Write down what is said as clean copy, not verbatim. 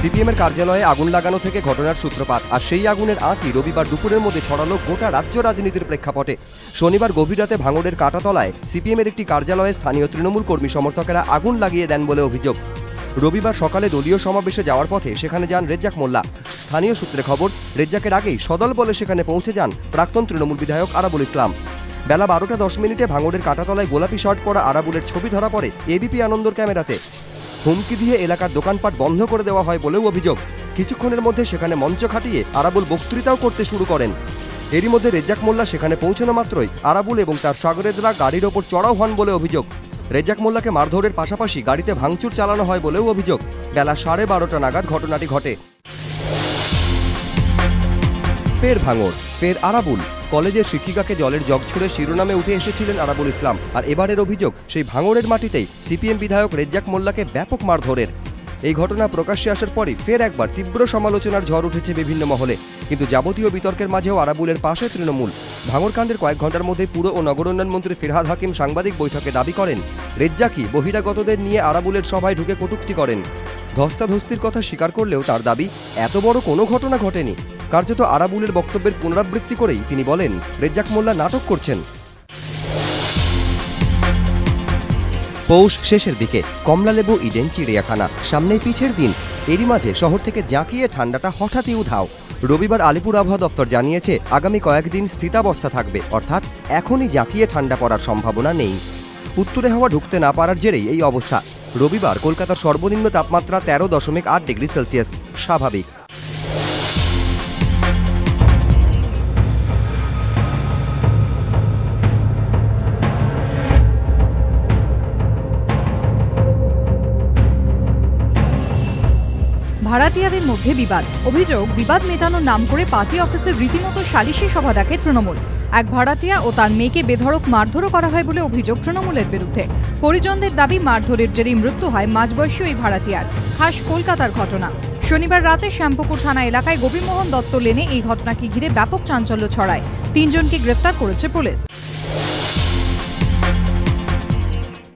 সিপিএমের কার্যালয়ে আগুন লাগানো থেকে ঘটনার সূত্রপাত, আর সেই আগুনের আঁচই রবিবার দুপুরের মধ্যে ছড়ালো গোটা রাজ্য রাজনীতির প্রেক্ষাপটে। শনিবার গভীর রাতে ভাঙড়ের কাটাতলায় সিপিএমের একটি কার্যালয়ে স্থানীয় তৃণমূল কর্মী সমর্থকেরা আগুন লাগিয়ে দেন বলে অভিযোগ। রবিবার সকালে দলীয় সমাবেশে যাওয়ার পথে সেখানে যান রেজ্জাক মোল্লা। স্থানীয় সূত্রে খবর, রেজ্জাকের আগেই সদল বলে সেখানে পৌঁছে যান প্রাক্তন তৃণমূল বিধায়ক আরাবুল ইসলাম। বেলা 12:10 ভাঙড়ের কাটাতলায় গোলাপি শার্ট পরা আরাবুলের ছবি ধরা পড়ে এবিপি আনন্দর ক্যামেরাতে। হুমকি দিয়ে এলাকার দোকানপাট বন্ধ করে দেওয়া হয় বলেও অভিযোগ। কিছুক্ষণের মধ্যে সেখানে মঞ্চ খাটিয়ে আরাবুল বক্তৃতাও করতে শুরু করেন। এরই মধ্যে রেজ্জাক মোল্লা সেখানে পৌঁছানো মাত্রই আরাবুল এবং তার সাগরেদরা গাড়ির ওপর চড়াও হন বলে অভিযোগ। রেজ্জাক মোল্লাকে মারধরের পাশাপাশি গাড়িতে ভাঙচুর চালানো হয় বলেও অভিযোগ। বেলা 12:30 নাগাদ ঘটনাটি ঘটে। ফের ভাঙড়, ফের আরাবুল। কলেজের শিক্ষিকাকে জলের জগ ছুঁড়ে শিরোনামে উঠে এসেছিলেন আরাবুল ইসলাম, আর এবারের অভিযোগ সেই ভাঙড়ের মাটিতেই সিপিএম বিধায়ক রেজ্জাক মোল্লাকে ব্যাপক মারধরের। এই ঘটনা প্রকাশ্যে আসার পরই ফের একবার তীব্র সমালোচনার ঝড় উঠেছে বিভিন্ন মহলে। কিন্তু যাবতীয় বিতর্কের মাঝেও আরাবুলের পাশে তৃণমূল। ভাঙড়কাণ্ডের কয়েক ঘন্টার মধ্যে পুর ও নগর উন্নয়ন মন্ত্রী ফিরহাদ হাকিম সাংবাদিক বৈঠকে দাবি করেন, রেজ্জাকই বহিরাগতদের নিয়ে আরাবুলের সভায় ঢুকে কটূক্তি করেন। ধস্তাধস্তির কথা স্বীকার করলেও তার দাবি এত বড় কোনো ঘটনা ঘটেনি। কার্যত আরাবুলের বক্তব্যের পুনরাবৃত্তি করেই তিনি বলেন, রেজ্জাক মোল্লা নাটক করছেন। পৌষ শেষের দিকে কমলালেবু ইডেন চিড়িয়াখানা, সামনেই পিছের দিন। এরই মাঝে শহর থেকে জাঁকিয়ে ঠান্ডাটা হঠাৎই উধাও। রবিবার আলিপুর আবহাওয়া দপ্তর জানিয়েছে, আগামী কয়েকদিন স্থিতাবস্থা থাকবে, অর্থাৎ এখনই জাঁকিয়ে ঠান্ডা পড়ার সম্ভাবনা নেই। উত্তরে হাওয়া ঢুকতে না পারার জেরেই এই অবস্থা। রবিবার কলকাতার সর্বনিম্ন তাপমাত্রা 13.8 ডিগ্রি সেলসিয়াস, স্বাভাবিক। ভাড়াটিয়াদের মধ্যে বিবাদ। অভিযোগ, বিবাদ মেটানোর নাম করে পার্টি অফিসের রীতিমতো সালিশি সভা ডাকে তৃণমূল। এক ভাড়াটিয়া ও তার মেয়েকে বেধড়ক মারধরও করা হয় বলে অভিযোগ তৃণমূলের বিরুদ্ধে। পরিজনদের দাবি, মারধরের জেরেই মৃত্যু হয় মাঝবয়সী ওই ভাড়াটিয়ার। খাস কলকাতার ঘটনা। শনিবার রাতে শ্যামপুকুর থানা এলাকায় গোপীমোহন দত্ত লেনে এই ঘটনাকে ঘিরে ব্যাপক চাঞ্চল্য ছড়ায়। 3 জনকে গ্রেফতার করেছে পুলিশ।